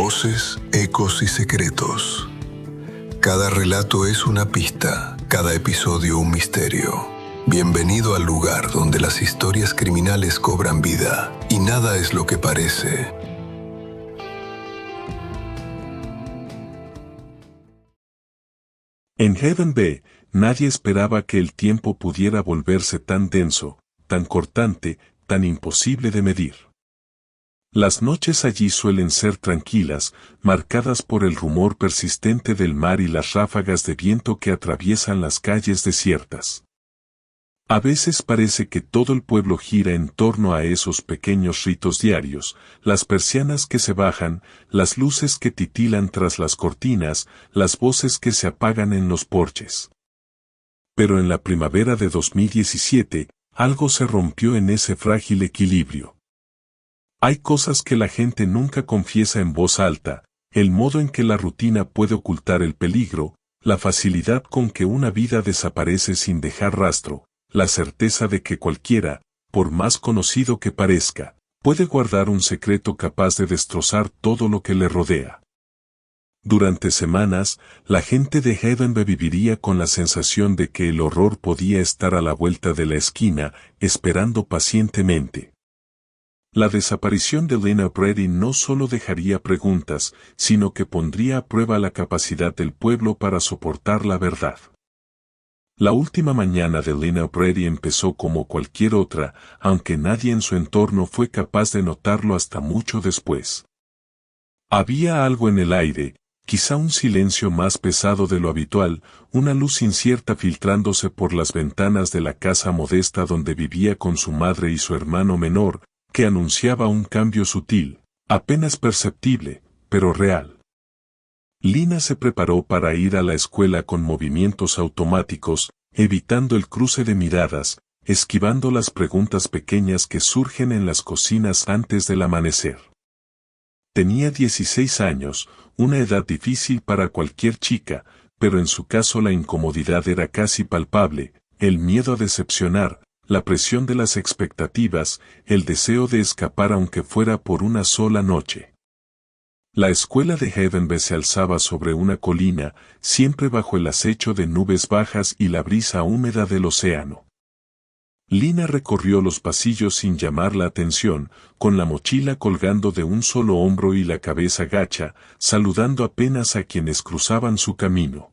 Voces, ecos y secretos. Cada relato es una pista, cada episodio un misterio. Bienvenido al lugar donde las historias criminales cobran vida y nada es lo que parece. En Heaven B, nadie esperaba que el tiempo pudiera volverse tan denso, tan cortante, tan imposible de medir. Las noches allí suelen ser tranquilas, marcadas por el rumor persistente del mar y las ráfagas de viento que atraviesan las calles desiertas. A veces parece que todo el pueblo gira en torno a esos pequeños ritos diarios, las persianas que se bajan, las luces que titilan tras las cortinas, las voces que se apagan en los porches. Pero en la primavera de 2017, algo se rompió en ese frágil equilibrio. Hay cosas que la gente nunca confiesa en voz alta, el modo en que la rutina puede ocultar el peligro, la facilidad con que una vida desaparece sin dejar rastro, la certeza de que cualquiera, por más conocido que parezca, puede guardar un secreto capaz de destrozar todo lo que le rodea. Durante semanas, la gente de Heaven B viviría con la sensación de que el horror podía estar a la vuelta de la esquina, esperando pacientemente. La desaparición de Lena Brady no solo dejaría preguntas, sino que pondría a prueba la capacidad del pueblo para soportar la verdad. La última mañana de Lena Brady empezó como cualquier otra, aunque nadie en su entorno fue capaz de notarlo hasta mucho después. Había algo en el aire, quizá un silencio más pesado de lo habitual, una luz incierta filtrándose por las ventanas de la casa modesta donde vivía con su madre y su hermano menor, que anunciaba un cambio sutil, apenas perceptible, pero real. Lina se preparó para ir a la escuela con movimientos automáticos, evitando el cruce de miradas, esquivando las preguntas pequeñas que surgen en las cocinas antes del amanecer. Tenía 16 años, una edad difícil para cualquier chica, pero en su caso la incomodidad era casi palpable, el miedo a decepcionar, la presión de las expectativas, el deseo de escapar aunque fuera por una sola noche. La escuela de Heaven B se alzaba sobre una colina, siempre bajo el acecho de nubes bajas y la brisa húmeda del océano. Lina recorrió los pasillos sin llamar la atención, con la mochila colgando de un solo hombro y la cabeza gacha, saludando apenas a quienes cruzaban su camino.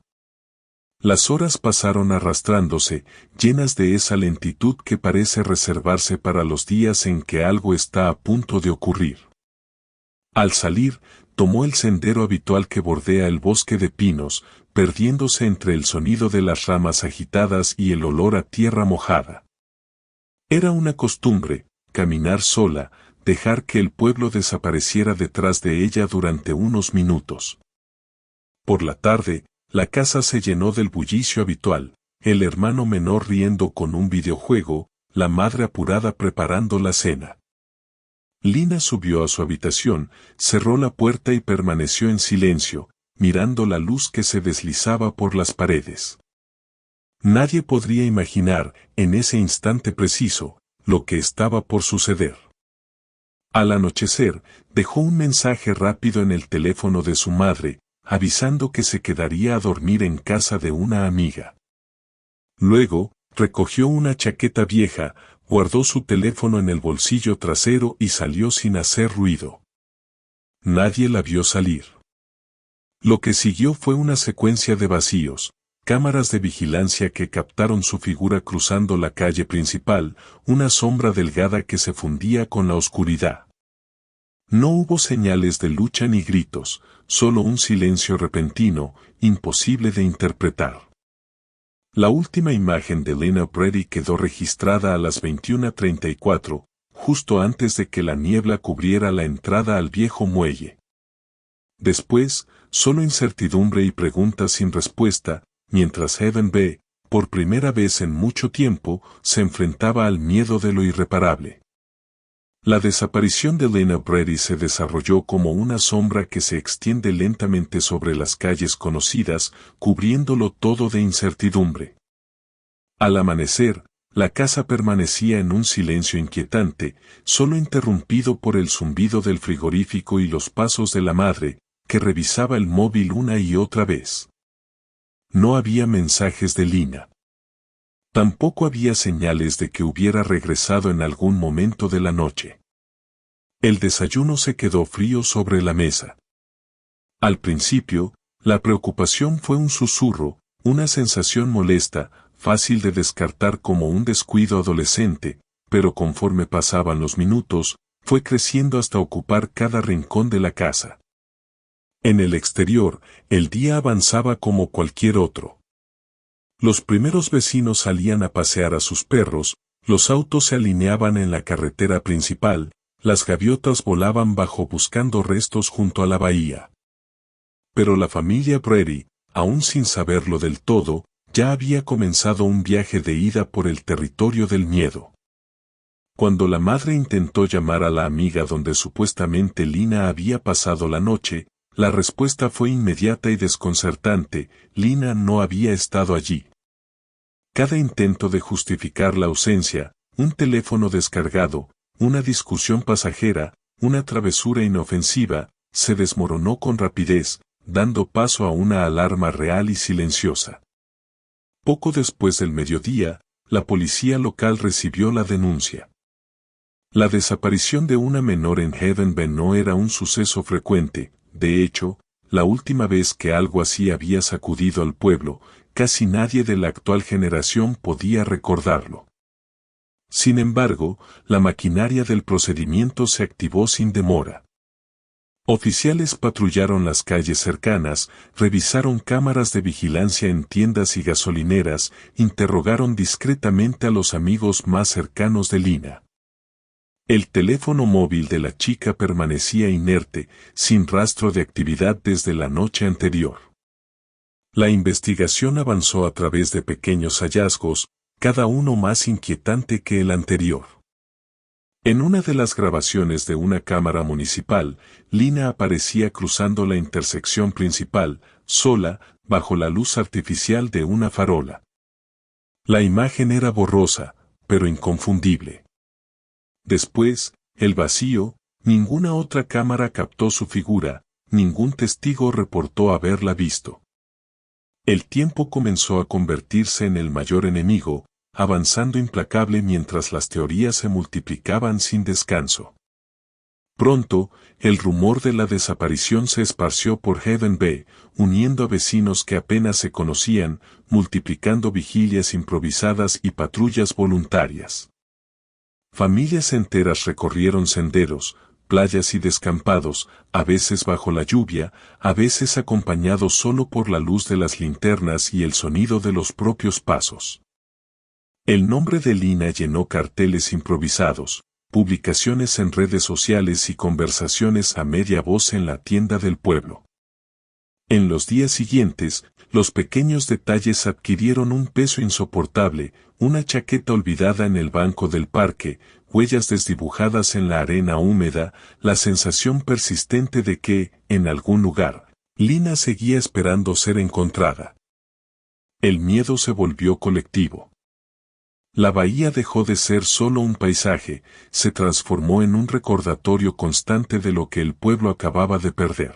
Las horas pasaron arrastrándose, llenas de esa lentitud que parece reservarse para los días en que algo está a punto de ocurrir. Al salir, tomó el sendero habitual que bordea el bosque de pinos, perdiéndose entre el sonido de las ramas agitadas y el olor a tierra mojada. Era una costumbre, caminar sola, dejar que el pueblo desapareciera detrás de ella durante unos minutos. Por la tarde, la casa se llenó del bullicio habitual, el hermano menor riendo con un videojuego, la madre apurada preparando la cena. Lina subió a su habitación, cerró la puerta y permaneció en silencio, mirando la luz que se deslizaba por las paredes. Nadie podría imaginar, en ese instante preciso, lo que estaba por suceder. Al anochecer, dejó un mensaje rápido en el teléfono de su madre, avisando que se quedaría a dormir en casa de una amiga. Luego, recogió una chaqueta vieja, guardó su teléfono en el bolsillo trasero y salió sin hacer ruido. Nadie la vio salir. Lo que siguió fue una secuencia de vacíos, cámaras de vigilancia que captaron su figura cruzando la calle principal, una sombra delgada que se fundía con la oscuridad. No hubo señales de lucha ni gritos, solo un silencio repentino, imposible de interpretar. La última imagen de Lena Brady quedó registrada a las 21:34, justo antes de que la niebla cubriera la entrada al viejo muelle. Después, solo incertidumbre y preguntas sin respuesta, mientras Heaven B, por primera vez en mucho tiempo, se enfrentaba al miedo de lo irreparable. La desaparición de Lena Brady se desarrolló como una sombra que se extiende lentamente sobre las calles conocidas, cubriéndolo todo de incertidumbre. Al amanecer, la casa permanecía en un silencio inquietante, solo interrumpido por el zumbido del frigorífico y los pasos de la madre, que revisaba el móvil una y otra vez. No había mensajes de Lina. Tampoco había señales de que hubiera regresado en algún momento de la noche. El desayuno se quedó frío sobre la mesa. Al principio, la preocupación fue un susurro, una sensación molesta, fácil de descartar como un descuido adolescente, pero conforme pasaban los minutos, fue creciendo hasta ocupar cada rincón de la casa. En el exterior, el día avanzaba como cualquier otro. Los primeros vecinos salían a pasear a sus perros, los autos se alineaban en la carretera principal, las gaviotas volaban bajo buscando restos junto a la bahía. Pero la familia Brady, aún sin saberlo del todo, ya había comenzado un viaje de ida por el territorio del miedo. Cuando la madre intentó llamar a la amiga donde supuestamente Lina había pasado la noche, la respuesta fue inmediata y desconcertante: Lina no había estado allí. Cada intento de justificar la ausencia, un teléfono descargado, una discusión pasajera, una travesura inofensiva, se desmoronó con rapidez, dando paso a una alarma real y silenciosa. Poco después del mediodía, la policía local recibió la denuncia. La desaparición de una menor en Heaven Bend no era un suceso frecuente. De hecho, la última vez que algo así había sacudido al pueblo, casi nadie de la actual generación podía recordarlo. Sin embargo, la maquinaria del procedimiento se activó sin demora. Oficiales patrullaron las calles cercanas, revisaron cámaras de vigilancia en tiendas y gasolineras, interrogaron discretamente a los amigos más cercanos de Lina. El teléfono móvil de la chica permanecía inerte, sin rastro de actividad desde la noche anterior. La investigación avanzó a través de pequeños hallazgos, cada uno más inquietante que el anterior. En una de las grabaciones de una cámara municipal, Lina aparecía cruzando la intersección principal, sola, bajo la luz artificial de una farola. La imagen era borrosa, pero inconfundible. Después, el vacío, ninguna otra cámara captó su figura, ningún testigo reportó haberla visto. El tiempo comenzó a convertirse en el mayor enemigo, avanzando implacable mientras las teorías se multiplicaban sin descanso. Pronto, el rumor de la desaparición se esparció por Heaven Bend, uniendo a vecinos que apenas se conocían, multiplicando vigilias improvisadas y patrullas voluntarias. Familias enteras recorrieron senderos, playas y descampados, a veces bajo la lluvia, a veces acompañados solo por la luz de las linternas y el sonido de los propios pasos. El nombre de Lina llenó carteles improvisados, publicaciones en redes sociales y conversaciones a media voz en la tienda del pueblo. En los días siguientes, los pequeños detalles adquirieron un peso insoportable: una chaqueta olvidada en el banco del parque, huellas desdibujadas en la arena húmeda, la sensación persistente de que, en algún lugar, Lina seguía esperando ser encontrada. El miedo se volvió colectivo. La bahía dejó de ser solo un paisaje, se transformó en un recordatorio constante de lo que el pueblo acababa de perder.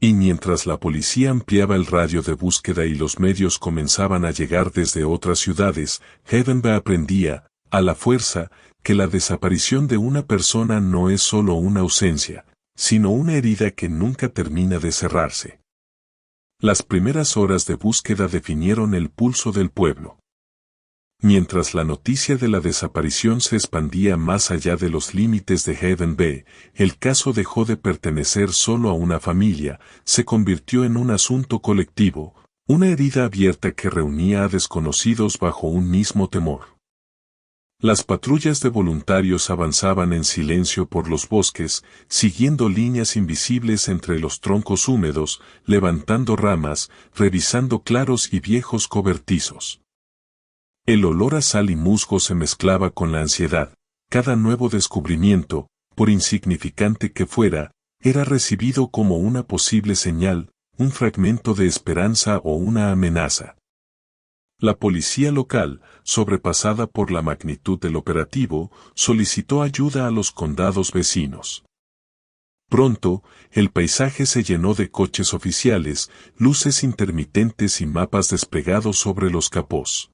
Y mientras la policía ampliaba el radio de búsqueda y los medios comenzaban a llegar desde otras ciudades, Heaven Bend aprendía, a la fuerza, que la desaparición de una persona no es solo una ausencia, sino una herida que nunca termina de cerrarse. Las primeras horas de búsqueda definieron el pulso del pueblo. Mientras la noticia de la desaparición se expandía más allá de los límites de Heaven Bend, el caso dejó de pertenecer solo a una familia, se convirtió en un asunto colectivo, una herida abierta que reunía a desconocidos bajo un mismo temor. Las patrullas de voluntarios avanzaban en silencio por los bosques, siguiendo líneas invisibles entre los troncos húmedos, levantando ramas, revisando claros y viejos cobertizos. El olor a sal y musgo se mezclaba con la ansiedad. Cada nuevo descubrimiento, por insignificante que fuera, era recibido como una posible señal, un fragmento de esperanza o una amenaza. La policía local, sobrepasada por la magnitud del operativo, solicitó ayuda a los condados vecinos. Pronto, el paisaje se llenó de coches oficiales, luces intermitentes y mapas desplegados sobre los capós.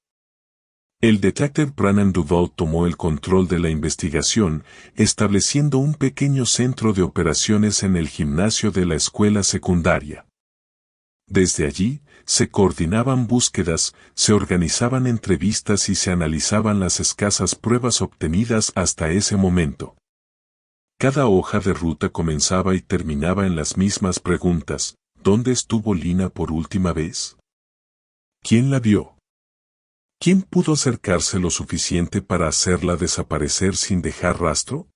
El detective Brannan Duval tomó el control de la investigación, estableciendo un pequeño centro de operaciones en el gimnasio de la escuela secundaria. Desde allí, se coordinaban búsquedas, se organizaban entrevistas y se analizaban las escasas pruebas obtenidas hasta ese momento. Cada hoja de ruta comenzaba y terminaba en las mismas preguntas. ¿Dónde estuvo Lina por última vez? ¿Quién la vio? ¿Quién pudo acercarse lo suficiente para hacerla desaparecer sin dejar rastro?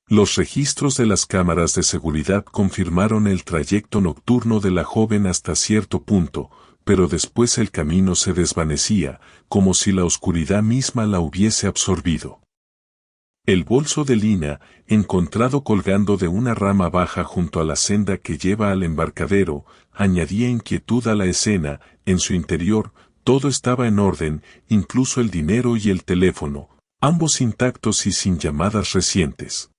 Los registros de las cámaras de seguridad confirmaron el trayecto nocturno de la joven hasta cierto punto, pero después el camino se desvanecía, como si la oscuridad misma la hubiese absorbido. El bolso de Lina, encontrado colgando de una rama baja junto a la senda que lleva al embarcadero, añadía inquietud a la escena. En su interior, todo estaba en orden, incluso el dinero y el teléfono, ambos intactos y sin llamadas recientes.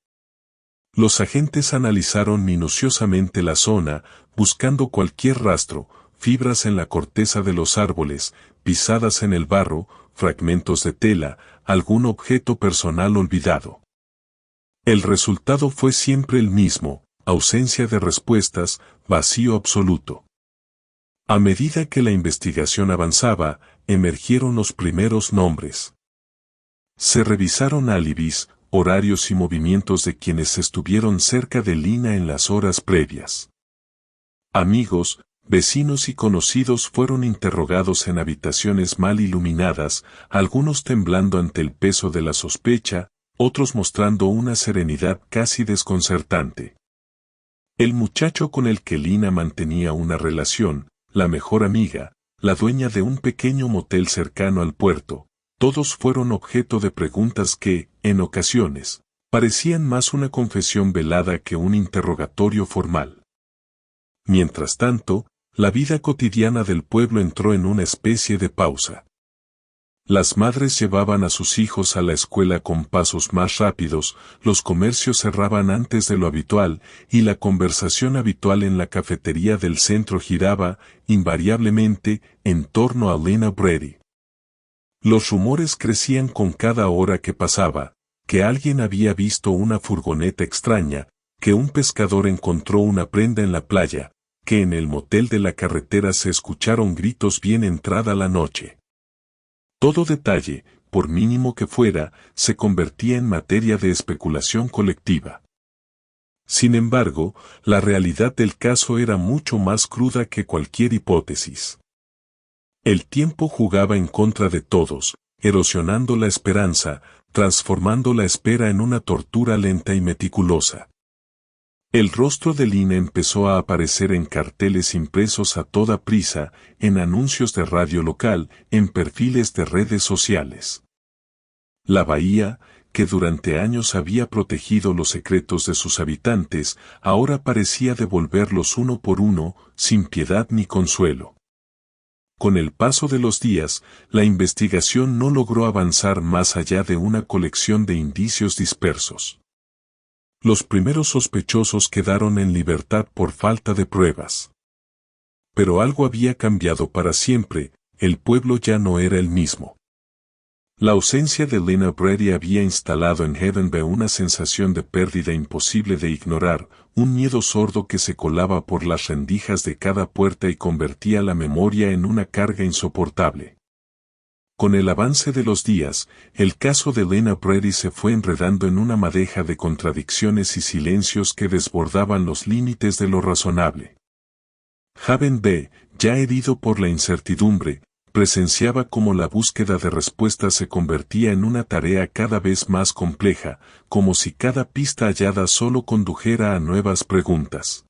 Los agentes analizaron minuciosamente la zona, buscando cualquier rastro, fibras en la corteza de los árboles, pisadas en el barro, fragmentos de tela, algún objeto personal olvidado. El resultado fue siempre el mismo: ausencia de respuestas, vacío absoluto. A medida que la investigación avanzaba, emergieron los primeros nombres. Se revisaron álibis, horarios y movimientos de quienes estuvieron cerca de Lina en las horas previas. Amigos, vecinos y conocidos fueron interrogados en habitaciones mal iluminadas, algunos temblando ante el peso de la sospecha, otros mostrando una serenidad casi desconcertante. El muchacho con el que Lina mantenía una relación, la mejor amiga, la dueña de un pequeño motel cercano al puerto, todos fueron objeto de preguntas que, en ocasiones, parecían más una confesión velada que un interrogatorio formal. Mientras tanto, la vida cotidiana del pueblo entró en una especie de pausa. Las madres llevaban a sus hijos a la escuela con pasos más rápidos, los comercios cerraban antes de lo habitual, y la conversación habitual en la cafetería del centro giraba, invariablemente, en torno a Lina Brady. Los rumores crecían con cada hora que pasaba, que alguien había visto una furgoneta extraña, que un pescador encontró una prenda en la playa, que en el motel de la carretera se escucharon gritos bien entrada la noche. Todo detalle, por mínimo que fuera, se convertía en materia de especulación colectiva. Sin embargo, la realidad del caso era mucho más cruda que cualquier hipótesis. El tiempo jugaba en contra de todos, erosionando la esperanza, transformando la espera en una tortura lenta y meticulosa. El rostro de Lina empezó a aparecer en carteles impresos a toda prisa, en anuncios de radio local, en perfiles de redes sociales. La bahía, que durante años había protegido los secretos de sus habitantes, ahora parecía devolverlos uno por uno, sin piedad ni consuelo. Con el paso de los días, la investigación no logró avanzar más allá de una colección de indicios dispersos. Los primeros sospechosos quedaron en libertad por falta de pruebas. Pero algo había cambiado para siempre, el pueblo ya no era el mismo. La ausencia de Lina Brady había instalado en Heaven Bay una sensación de pérdida imposible de ignorar, un miedo sordo que se colaba por las rendijas de cada puerta y convertía la memoria en una carga insoportable. Con el avance de los días, el caso de Lina Brady se fue enredando en una madeja de contradicciones y silencios que desbordaban los límites de lo razonable. Haven B, ya herido por la incertidumbre, presenciaba cómo la búsqueda de respuestas se convertía en una tarea cada vez más compleja, como si cada pista hallada solo condujera a nuevas preguntas.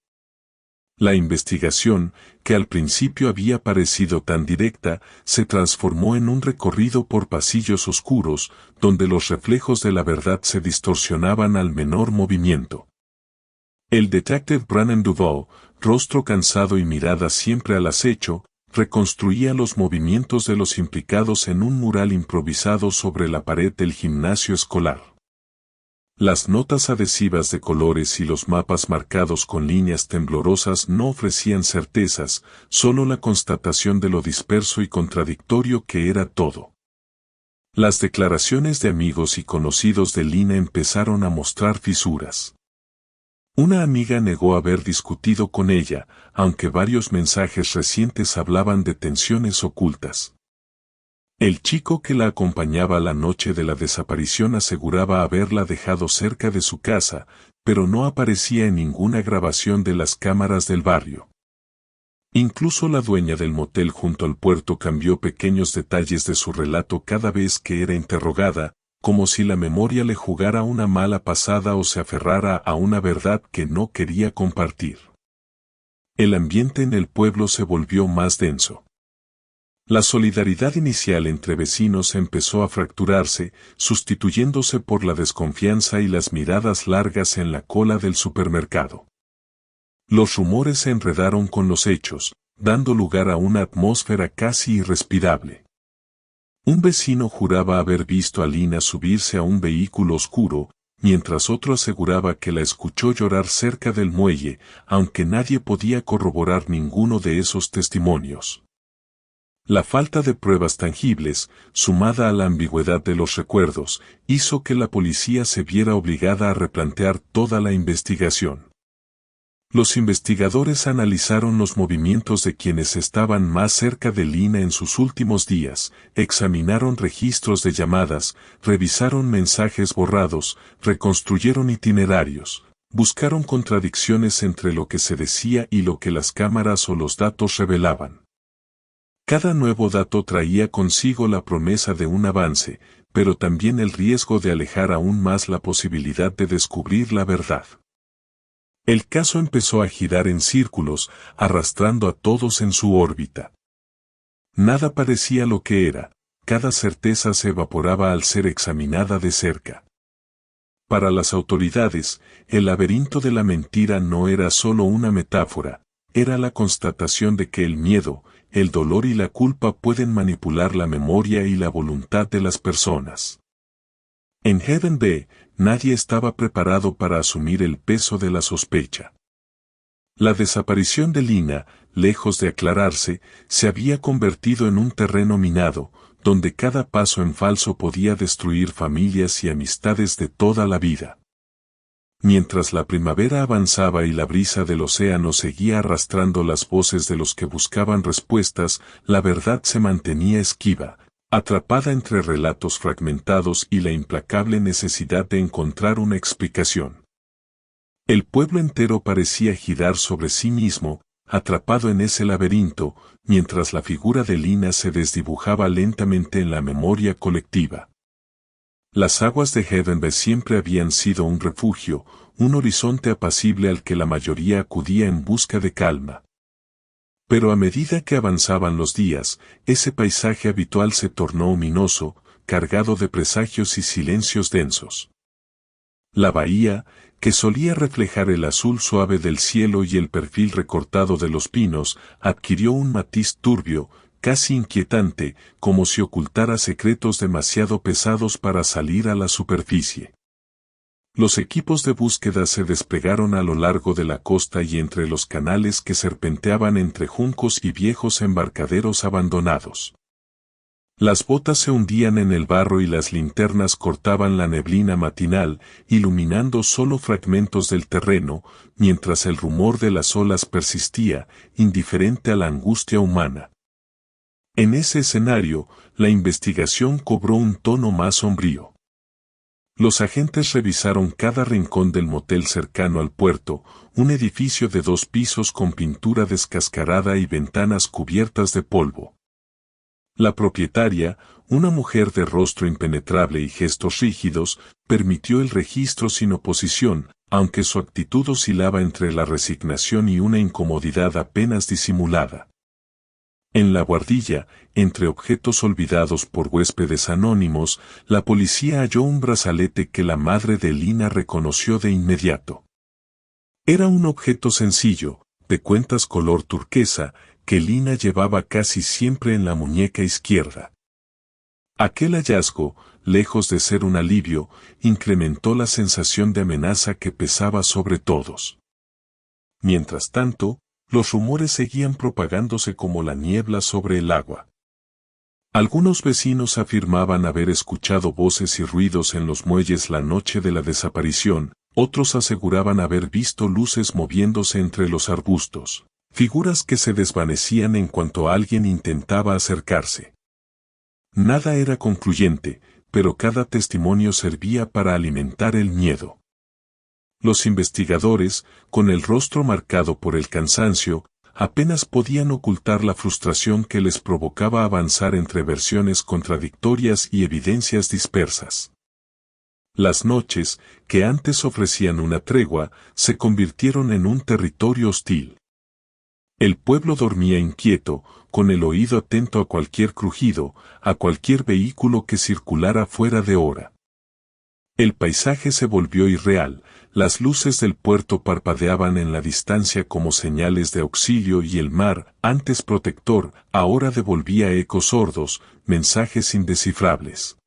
La investigación, que al principio había parecido tan directa, se transformó en un recorrido por pasillos oscuros, donde los reflejos de la verdad se distorsionaban al menor movimiento. El detective Brannan Duval, rostro cansado y mirada siempre al acecho, reconstruía los movimientos de los implicados en un mural improvisado sobre la pared del gimnasio escolar. Las notas adhesivas de colores y los mapas marcados con líneas temblorosas no ofrecían certezas, solo la constatación de lo disperso y contradictorio que era todo. Las declaraciones de amigos y conocidos de Lina empezaron a mostrar fisuras. Una amiga negó haber discutido con ella, aunque varios mensajes recientes hablaban de tensiones ocultas. El chico que la acompañaba la noche de la desaparición aseguraba haberla dejado cerca de su casa, pero no aparecía en ninguna grabación de las cámaras del barrio. Incluso la dueña del motel junto al puerto cambió pequeños detalles de su relato cada vez que era interrogada, como si la memoria le jugara una mala pasada o se aferrara a una verdad que no quería compartir. El ambiente en el pueblo se volvió más denso. La solidaridad inicial entre vecinos empezó a fracturarse, sustituyéndose por la desconfianza y las miradas largas en la cola del supermercado. Los rumores se enredaron con los hechos, dando lugar a una atmósfera casi irrespirable. Un vecino juraba haber visto a Lina subirse a un vehículo oscuro, mientras otro aseguraba que la escuchó llorar cerca del muelle, aunque nadie podía corroborar ninguno de esos testimonios. La falta de pruebas tangibles, sumada a la ambigüedad de los recuerdos, hizo que la policía se viera obligada a replantear toda la investigación. Los investigadores analizaron los movimientos de quienes estaban más cerca de Lina en sus últimos días, examinaron registros de llamadas, revisaron mensajes borrados, reconstruyeron itinerarios, buscaron contradicciones entre lo que se decía y lo que las cámaras o los datos revelaban. Cada nuevo dato traía consigo la promesa de un avance, pero también el riesgo de alejar aún más la posibilidad de descubrir la verdad. El caso empezó a girar en círculos, arrastrando a todos en su órbita. Nada parecía lo que era, cada certeza se evaporaba al ser examinada de cerca. Para las autoridades, el laberinto de la mentira no era solo una metáfora, era la constatación de que el miedo, el dolor y la culpa pueden manipular la memoria y la voluntad de las personas. En Heaven B, nadie estaba preparado para asumir el peso de la sospecha. La desaparición de Lina, lejos de aclararse, se había convertido en un terreno minado, donde cada paso en falso podía destruir familias y amistades de toda la vida. Mientras la primavera avanzaba y la brisa del océano seguía arrastrando las voces de los que buscaban respuestas, la verdad se mantenía esquiva, atrapada entre relatos fragmentados y la implacable necesidad de encontrar una explicación. El pueblo entero parecía girar sobre sí mismo, atrapado en ese laberinto, mientras la figura de Lina se desdibujaba lentamente en la memoria colectiva. Las aguas de Heaven B siempre habían sido un refugio, un horizonte apacible al que la mayoría acudía en busca de calma. Pero a medida que avanzaban los días, ese paisaje habitual se tornó ominoso, cargado de presagios y silencios densos. La bahía, que solía reflejar el azul suave del cielo y el perfil recortado de los pinos, adquirió un matiz turbio, casi inquietante, como si ocultara secretos demasiado pesados para salir a la superficie. Los equipos de búsqueda se desplegaron a lo largo de la costa y entre los canales que serpenteaban entre juncos y viejos embarcaderos abandonados. Las botas se hundían en el barro y las linternas cortaban la neblina matinal, iluminando solo fragmentos del terreno, mientras el rumor de las olas persistía, indiferente a la angustia humana. En ese escenario, la investigación cobró un tono más sombrío. Los agentes revisaron cada rincón del motel cercano al puerto, un edificio de 2 pisos con pintura descascarada y ventanas cubiertas de polvo. La propietaria, una mujer de rostro impenetrable y gestos rígidos, permitió el registro sin oposición, aunque su actitud oscilaba entre la resignación y una incomodidad apenas disimulada. En la buhardilla, entre objetos olvidados por huéspedes anónimos, la policía halló un brazalete que la madre de Lina reconoció de inmediato. Era un objeto sencillo, de cuentas color turquesa, que Lina llevaba casi siempre en la muñeca izquierda. Aquel hallazgo, lejos de ser un alivio, incrementó la sensación de amenaza que pesaba sobre todos. Mientras tanto, los rumores seguían propagándose como la niebla sobre el agua. Algunos vecinos afirmaban haber escuchado voces y ruidos en los muelles la noche de la desaparición, otros aseguraban haber visto luces moviéndose entre los arbustos, figuras que se desvanecían en cuanto alguien intentaba acercarse. Nada era concluyente, pero cada testimonio servía para alimentar el miedo. Los investigadores, con el rostro marcado por el cansancio, apenas podían ocultar la frustración que les provocaba avanzar entre versiones contradictorias y evidencias dispersas. Las noches, que antes ofrecían una tregua, se convirtieron en un territorio hostil. El pueblo dormía inquieto, con el oído atento a cualquier crujido, a cualquier vehículo que circulara fuera de hora. El paisaje se volvió irreal, las luces del puerto parpadeaban en la distancia como señales de auxilio y el mar, antes protector, ahora devolvía ecos sordos, mensajes indescifrables.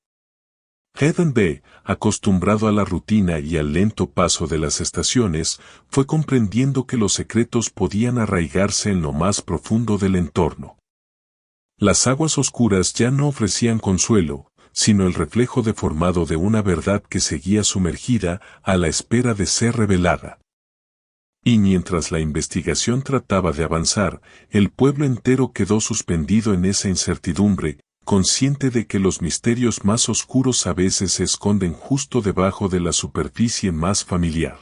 Heaven B, acostumbrado a la rutina y al lento paso de las estaciones, fue comprendiendo que los secretos podían arraigarse en lo más profundo del entorno. Las aguas oscuras ya no ofrecían consuelo, sino el reflejo deformado de una verdad que seguía sumergida a la espera de ser revelada. Y mientras la investigación trataba de avanzar, el pueblo entero quedó suspendido en esa incertidumbre, consciente de que los misterios más oscuros a veces se esconden justo debajo de la superficie más familiar.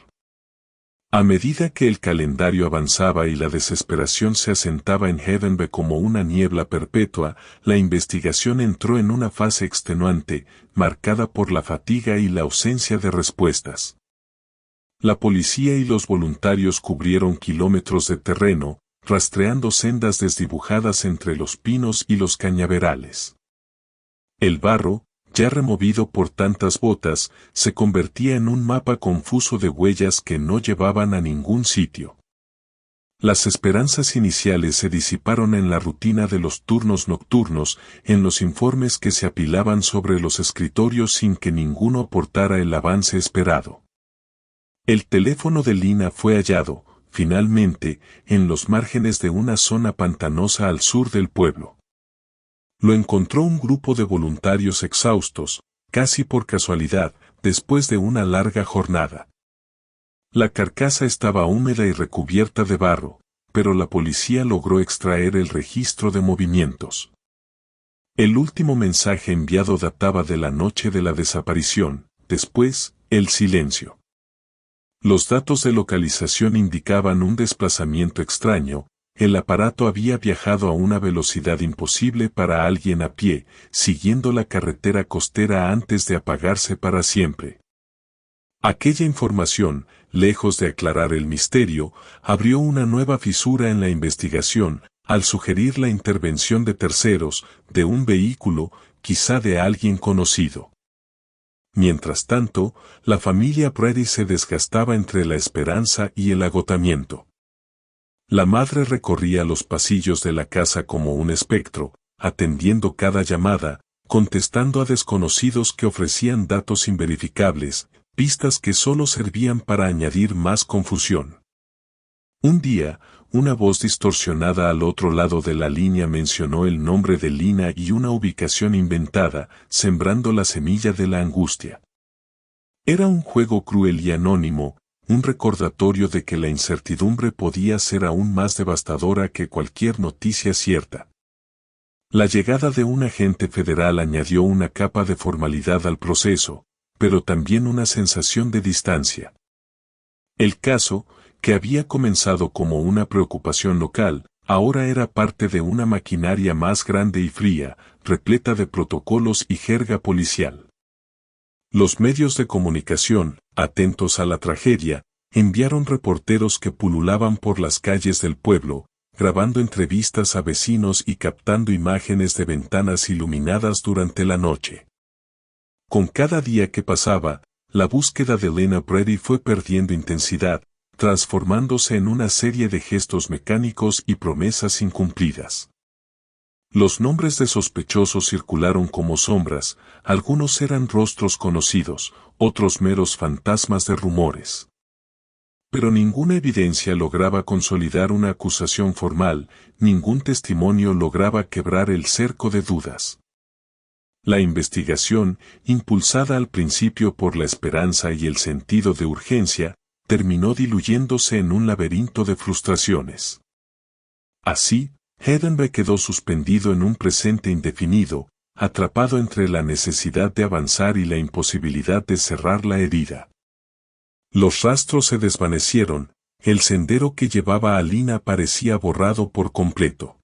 A medida que el calendario avanzaba y la desesperación se asentaba en Heaven B como una niebla perpetua, la investigación entró en una fase extenuante, marcada por la fatiga y la ausencia de respuestas. La policía y los voluntarios cubrieron kilómetros de terreno, rastreando sendas desdibujadas entre los pinos y los cañaverales. El barro, ya removido por tantas botas, se convertía en un mapa confuso de huellas que no llevaban a ningún sitio. Las esperanzas iniciales se disiparon en la rutina de los turnos nocturnos, en los informes que se apilaban sobre los escritorios sin que ninguno aportara el avance esperado. El teléfono de Lina fue hallado, finalmente, en los márgenes de una zona pantanosa al sur del pueblo. Lo encontró un grupo de voluntarios exhaustos, casi por casualidad, después de una larga jornada. La carcasa estaba húmeda y recubierta de barro, pero la policía logró extraer el registro de movimientos. El último mensaje enviado databa de la noche de la desaparición, después, el silencio. Los datos de localización indicaban un desplazamiento extraño. El aparato había viajado a una velocidad imposible para alguien a pie, siguiendo la carretera costera antes de apagarse para siempre. Aquella información, lejos de aclarar el misterio, abrió una nueva fisura en la investigación, al sugerir la intervención de terceros, de un vehículo, quizá de alguien conocido. Mientras tanto, la familia Brady se desgastaba entre la esperanza y el agotamiento. La madre recorría los pasillos de la casa como un espectro, atendiendo cada llamada, contestando a desconocidos que ofrecían datos inverificables, pistas que solo servían para añadir más confusión. Un día, una voz distorsionada al otro lado de la línea mencionó el nombre de Lina y una ubicación inventada, sembrando la semilla de la angustia. Era un juego cruel y anónimo, un recordatorio de que la incertidumbre podía ser aún más devastadora que cualquier noticia cierta. La llegada de un agente federal añadió una capa de formalidad al proceso, pero también una sensación de distancia. El caso, que había comenzado como una preocupación local, ahora era parte de una maquinaria más grande y fría, repleta de protocolos y jerga policial. Los medios de comunicación, atentos a la tragedia, enviaron reporteros que pululaban por las calles del pueblo, grabando entrevistas a vecinos y captando imágenes de ventanas iluminadas durante la noche. Con cada día que pasaba, la búsqueda de Lena Brady fue perdiendo intensidad, transformándose en una serie de gestos mecánicos y promesas incumplidas. Los nombres de sospechosos circularon como sombras, algunos eran rostros conocidos, otros meros fantasmas de rumores. Pero ninguna evidencia lograba consolidar una acusación formal, ningún testimonio lograba quebrar el cerco de dudas. La investigación, impulsada al principio por la esperanza y el sentido de urgencia, terminó diluyéndose en un laberinto de frustraciones. Así, Havenby quedó suspendido en un presente indefinido, atrapado entre la necesidad de avanzar y la imposibilidad de cerrar la herida. Los rastros se desvanecieron, el sendero que llevaba a Lina parecía borrado por completo.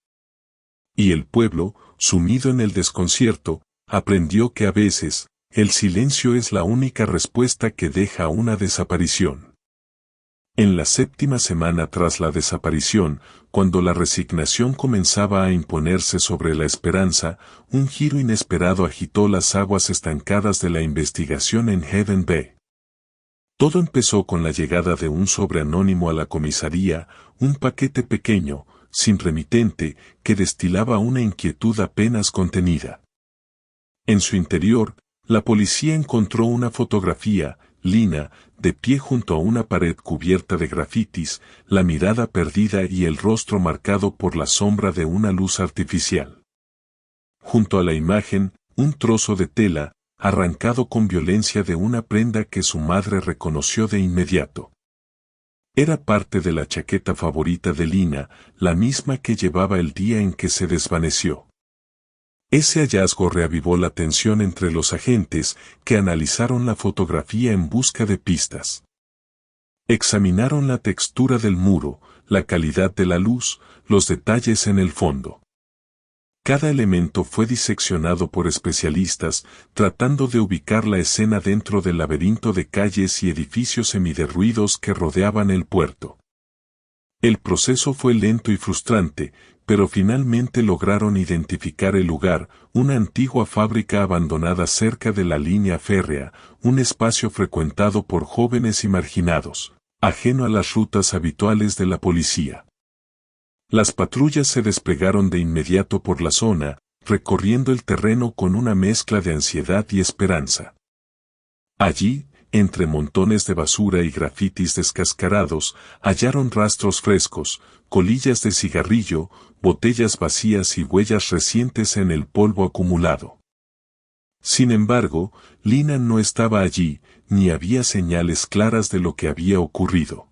Y el pueblo, sumido en el desconcierto, aprendió que a veces, el silencio es la única respuesta que deja una desaparición. En la 7ª semana tras la desaparición, cuando la resignación comenzaba a imponerse sobre la esperanza, un giro inesperado agitó las aguas estancadas de la investigación en Havenby. Todo empezó con la llegada de un sobre anónimo a la comisaría, un paquete pequeño, sin remitente, que destilaba una inquietud apenas contenida. En su interior, la policía encontró una fotografía, Lina, de pie junto a una pared cubierta de grafitis, la mirada perdida y el rostro marcado por la sombra de una luz artificial. Junto a la imagen, un trozo de tela, arrancado con violencia de una prenda que su madre reconoció de inmediato. Era parte de la chaqueta favorita de Lina, la misma que llevaba el día en que se desvaneció. Ese hallazgo reavivó la tensión entre los agentes, que analizaron la fotografía en busca de pistas. Examinaron la textura del muro, la calidad de la luz, los detalles en el fondo. Cada elemento fue diseccionado por especialistas, tratando de ubicar la escena dentro del laberinto de calles y edificios semiderruidos que rodeaban el puerto. El proceso fue lento y frustrante, pero finalmente lograron identificar el lugar, una antigua fábrica abandonada cerca de la línea férrea, un espacio frecuentado por jóvenes y marginados, ajeno a las rutas habituales de la policía. Las patrullas se desplegaron de inmediato por la zona, recorriendo el terreno con una mezcla de ansiedad y esperanza. Allí, entre montones de basura y grafitis descascarados, hallaron rastros frescos, colillas de cigarrillo, botellas vacías y huellas recientes en el polvo acumulado. Sin embargo, Lina no estaba allí, ni había señales claras de lo que había ocurrido.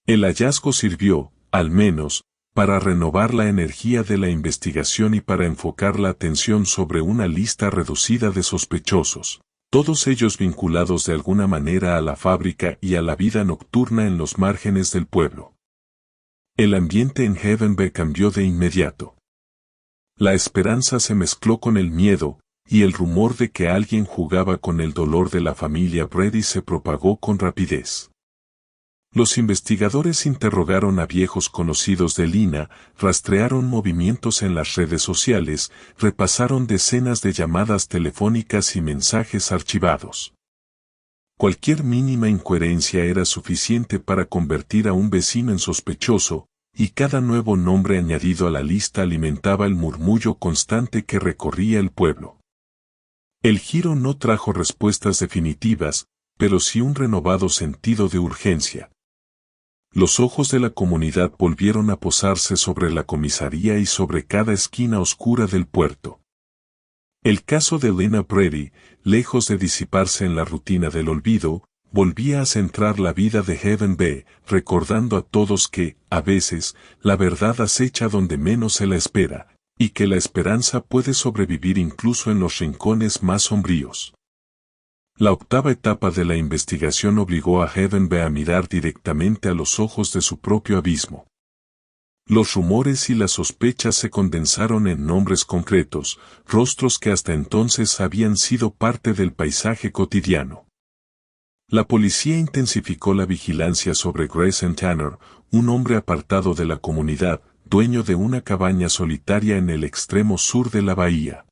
El hallazgo sirvió, al menos, para renovar la energía de la investigación y para enfocar la atención sobre una lista reducida de sospechosos, todos ellos vinculados de alguna manera a la fábrica y a la vida nocturna en los márgenes del pueblo. El ambiente en Havenby cambió de inmediato. La esperanza se mezcló con el miedo, y el rumor de que alguien jugaba con el dolor de la familia Brady se propagó con rapidez. Los investigadores interrogaron a viejos conocidos de Lina, rastrearon movimientos en las redes sociales, repasaron decenas de llamadas telefónicas y mensajes archivados. Cualquier mínima incoherencia era suficiente para convertir a un vecino en sospechoso, y cada nuevo nombre añadido a la lista alimentaba el murmullo constante que recorría el pueblo. El giro no trajo respuestas definitivas, pero sí un renovado sentido de urgencia. Los ojos de la comunidad volvieron a posarse sobre la comisaría y sobre cada esquina oscura del puerto. El caso de Lina Brady, lejos de disiparse en la rutina del olvido, volvía a centrar la vida de Havenby, recordando a todos que, a veces, la verdad acecha donde menos se la espera, y que la esperanza puede sobrevivir incluso en los rincones más sombríos. La 8ª etapa de la investigación obligó a Havenby a mirar directamente a los ojos de su propio abismo. Los rumores y las sospechas se condensaron en nombres concretos, rostros que hasta entonces habían sido parte del paisaje cotidiano. La policía intensificó la vigilancia sobre Grayson Tanner, un hombre apartado de la comunidad, dueño de una cabaña solitaria en el extremo sur de la bahía.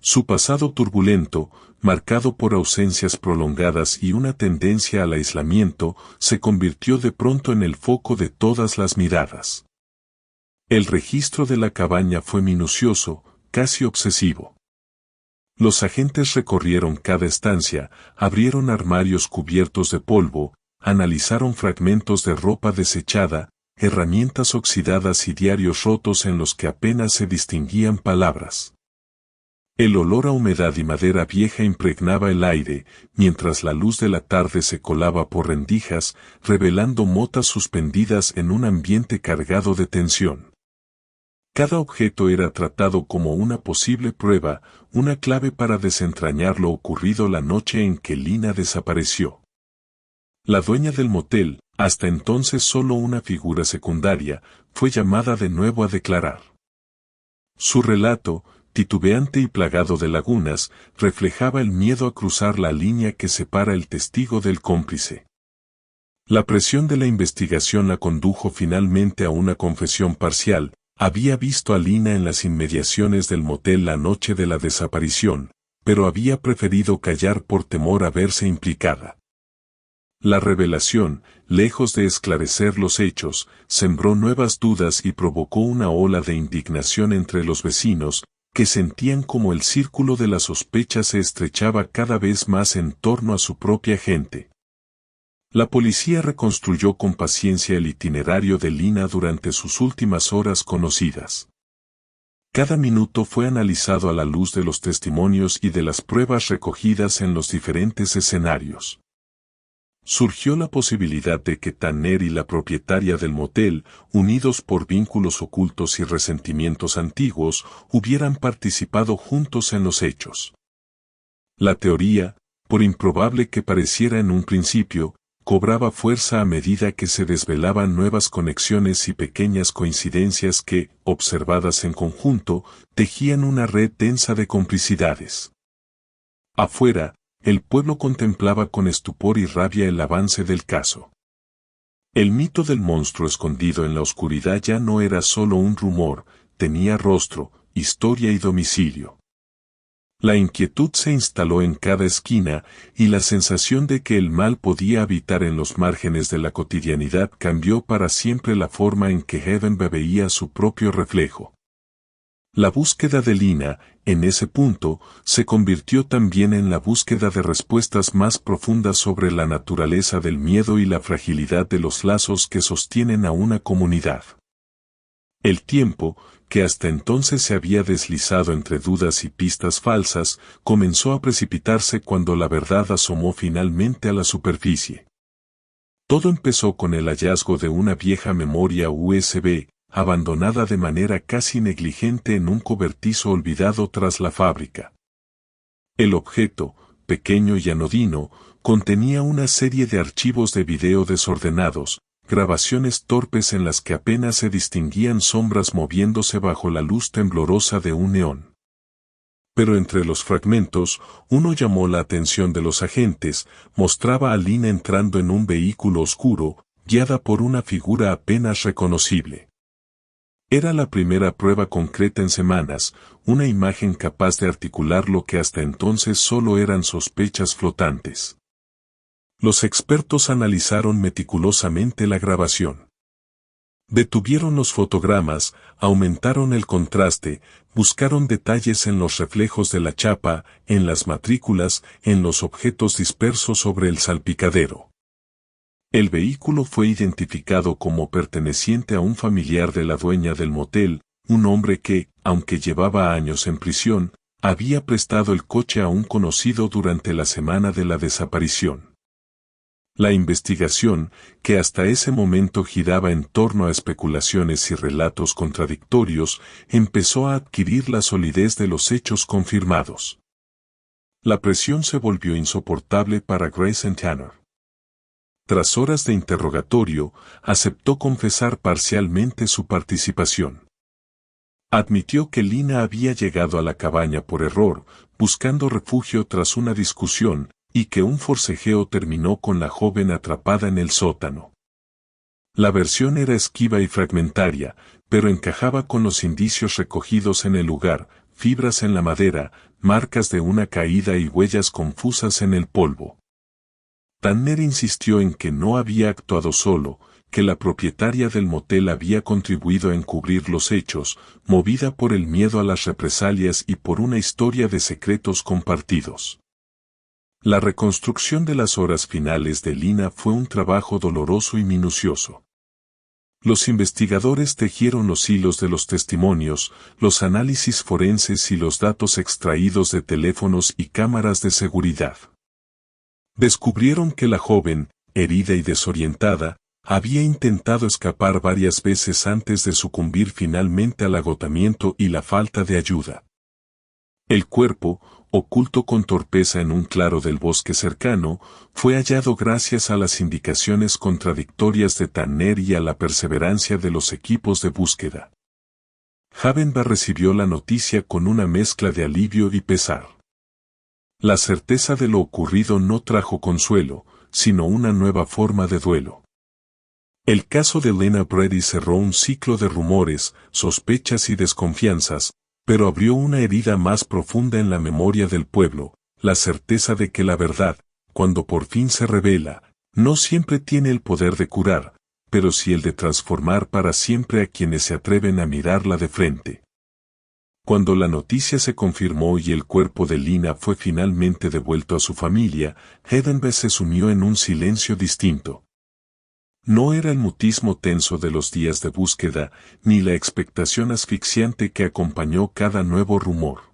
Su pasado turbulento, marcado por ausencias prolongadas y una tendencia al aislamiento, se convirtió de pronto en el foco de todas las miradas. El registro de la cabaña fue minucioso, casi obsesivo. Los agentes recorrieron cada estancia, abrieron armarios cubiertos de polvo, analizaron fragmentos de ropa desechada, herramientas oxidadas y diarios rotos en los que apenas se distinguían palabras. El olor a humedad y madera vieja impregnaba el aire, mientras la luz de la tarde se colaba por rendijas, revelando motas suspendidas en un ambiente cargado de tensión. Cada objeto era tratado como una posible prueba, una clave para desentrañar lo ocurrido la noche en que Lina desapareció. La dueña del motel, hasta entonces solo una figura secundaria, fue llamada de nuevo a declarar. Su relato, titubeante y plagado de lagunas, reflejaba el miedo a cruzar la línea que separa el testigo del cómplice. La presión de la investigación la condujo finalmente a una confesión parcial. Había visto a Lina en las inmediaciones del motel la noche de la desaparición, pero había preferido callar por temor a verse implicada. La revelación, lejos de esclarecer los hechos, sembró nuevas dudas y provocó una ola de indignación entre los vecinos, que sentían como el círculo de la sospecha se estrechaba cada vez más en torno a su propia gente. La policía reconstruyó con paciencia el itinerario de Lina durante sus últimas horas conocidas. Cada minuto fue analizado a la luz de los testimonios y de las pruebas recogidas en los diferentes escenarios. Surgió la posibilidad de que Tanner y la propietaria del motel, unidos por vínculos ocultos y resentimientos antiguos, hubieran participado juntos en los hechos. La teoría, por improbable que pareciera en un principio, cobraba fuerza a medida que se desvelaban nuevas conexiones y pequeñas coincidencias que, observadas en conjunto, tejían una red densa de complicidades. Afuera, el pueblo contemplaba con estupor y rabia el avance del caso. El mito del monstruo escondido en la oscuridad ya no era solo un rumor, tenía rostro, historia y domicilio. La inquietud se instaló en cada esquina, y la sensación de que el mal podía habitar en los márgenes de la cotidianidad cambió para siempre la forma en que Heaven veía su propio reflejo. La búsqueda de Lina, en ese punto, se convirtió también en la búsqueda de respuestas más profundas sobre la naturaleza del miedo y la fragilidad de los lazos que sostienen a una comunidad. El tiempo, que hasta entonces se había deslizado entre dudas y pistas falsas, comenzó a precipitarse cuando la verdad asomó finalmente a la superficie. Todo empezó con el hallazgo de una vieja memoria USB, abandonada de manera casi negligente en un cobertizo olvidado tras la fábrica. El objeto, pequeño y anodino, contenía una serie de archivos de video desordenados, grabaciones torpes en las que apenas se distinguían sombras moviéndose bajo la luz temblorosa de un neón. Pero entre los fragmentos, uno llamó la atención de los agentes, mostraba a Lina entrando en un vehículo oscuro, guiada por una figura apenas reconocible. Era la primera prueba concreta en semanas, una imagen capaz de articular lo que hasta entonces solo eran sospechas flotantes. Los expertos analizaron meticulosamente la grabación. Detuvieron los fotogramas, aumentaron el contraste, buscaron detalles en los reflejos de la chapa, en las matrículas, en los objetos dispersos sobre el salpicadero. El vehículo fue identificado como perteneciente a un familiar de la dueña del motel, un hombre que, aunque llevaba años en prisión, había prestado el coche a un conocido durante la semana de la desaparición. La investigación, que hasta ese momento giraba en torno a especulaciones y relatos contradictorios, empezó a adquirir la solidez de los hechos confirmados. La presión se volvió insoportable para Grayson Tanner. Tras horas de interrogatorio, aceptó confesar parcialmente su participación. Admitió que Lina había llegado a la cabaña por error, buscando refugio tras una discusión, y que un forcejeo terminó con la joven atrapada en el sótano. La versión era esquiva y fragmentaria, pero encajaba con los indicios recogidos en el lugar: fibras en la madera, marcas de una caída y huellas confusas en el polvo. Tanner insistió en que no había actuado solo, que la propietaria del motel había contribuido a encubrir los hechos, movida por el miedo a las represalias y por una historia de secretos compartidos. La reconstrucción de las horas finales de Lina fue un trabajo doloroso y minucioso. Los investigadores tejieron los hilos de los testimonios, los análisis forenses y los datos extraídos de teléfonos y cámaras de seguridad. Descubrieron que la joven, herida y desorientada, había intentado escapar varias veces antes de sucumbir finalmente al agotamiento y la falta de ayuda. El cuerpo, oculto con torpeza en un claro del bosque cercano, fue hallado gracias a las indicaciones contradictorias de Tanner y a la perseverancia de los equipos de búsqueda. Havenba recibió la noticia con una mezcla de alivio y pesar. La certeza de lo ocurrido no trajo consuelo, sino una nueva forma de duelo. El caso de Lena Brady cerró un ciclo de rumores, sospechas y desconfianzas, pero abrió una herida más profunda en la memoria del pueblo, la certeza de que la verdad, cuando por fin se revela, no siempre tiene el poder de curar, pero sí el de transformar para siempre a quienes se atreven a mirarla de frente. Cuando la noticia se confirmó y el cuerpo de Lina fue finalmente devuelto a su familia, Havenba se sumió en un silencio distinto. No era el mutismo tenso de los días de búsqueda, ni la expectación asfixiante que acompañó cada nuevo rumor.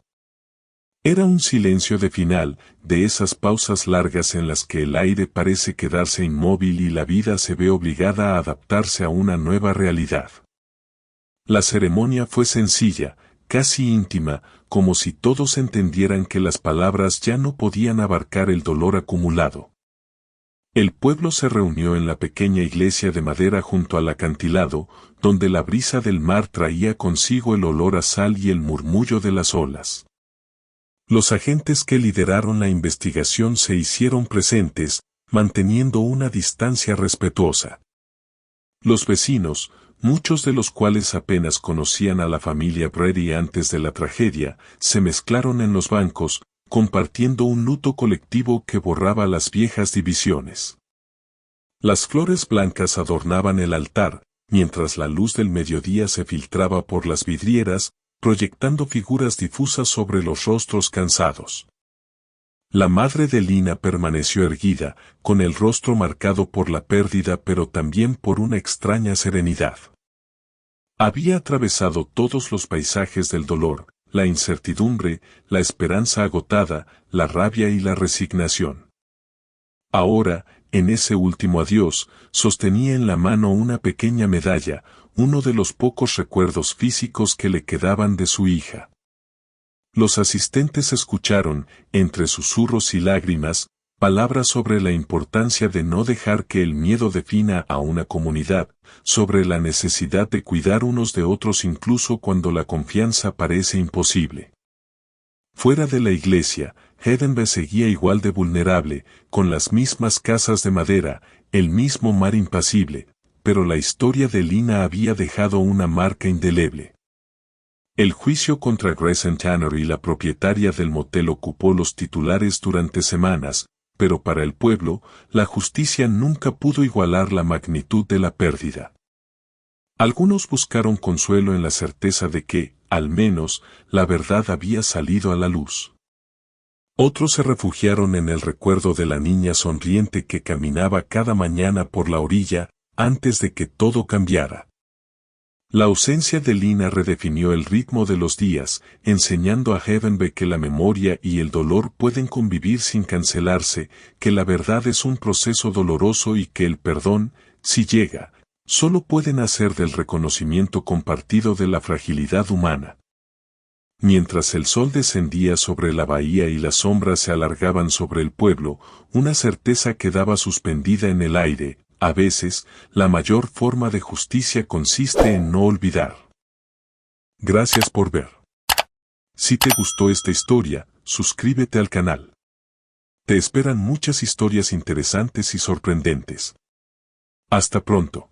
Era un silencio de final, de esas pausas largas en las que el aire parece quedarse inmóvil y la vida se ve obligada a adaptarse a una nueva realidad. La ceremonia fue sencilla, casi íntima, como si todos entendieran que las palabras ya no podían abarcar el dolor acumulado. El pueblo se reunió en la pequeña iglesia de madera junto al acantilado, donde la brisa del mar traía consigo el olor a sal y el murmullo de las olas. Los agentes que lideraron la investigación se hicieron presentes, manteniendo una distancia respetuosa. Los vecinos, muchos de los cuales apenas conocían a la familia Brady antes de la tragedia, se mezclaron en los bancos, compartiendo un luto colectivo que borraba las viejas divisiones. Las flores blancas adornaban el altar, mientras la luz del mediodía se filtraba por las vidrieras, proyectando figuras difusas sobre los rostros cansados. La madre de Lina permaneció erguida, con el rostro marcado por la pérdida pero también por una extraña serenidad. Había atravesado todos los paisajes del dolor, la incertidumbre, la esperanza agotada, la rabia y la resignación. Ahora, en ese último adiós, sostenía en la mano una pequeña medalla, uno de los pocos recuerdos físicos que le quedaban de su hija. Los asistentes escucharon, entre susurros y lágrimas, palabras sobre la importancia de no dejar que el miedo defina a una comunidad, sobre la necesidad de cuidar unos de otros incluso cuando la confianza parece imposible. Fuera de la iglesia, Havenba seguía igual de vulnerable, con las mismas casas de madera, el mismo mar impasible, pero la historia de Lina había dejado una marca indeleble. El juicio contra Grayson Tanner y la propietaria del motel ocupó los titulares durante semanas, pero para el pueblo, la justicia nunca pudo igualar la magnitud de la pérdida. Algunos buscaron consuelo en la certeza de que, al menos, la verdad había salido a la luz. Otros se refugiaron en el recuerdo de la niña sonriente que caminaba cada mañana por la orilla, antes de que todo cambiara. La ausencia de Lina redefinió el ritmo de los días, enseñando a Havenba que la memoria y el dolor pueden convivir sin cancelarse, que la verdad es un proceso doloroso y que el perdón, si llega, solo puede nacer del reconocimiento compartido de la fragilidad humana. Mientras el sol descendía sobre la bahía y las sombras se alargaban sobre el pueblo, una certeza quedaba suspendida en el aire. A veces, la mayor forma de justicia consiste en no olvidar. Gracias por ver. Si te gustó esta historia, suscríbete al canal. Te esperan muchas historias interesantes y sorprendentes. Hasta pronto.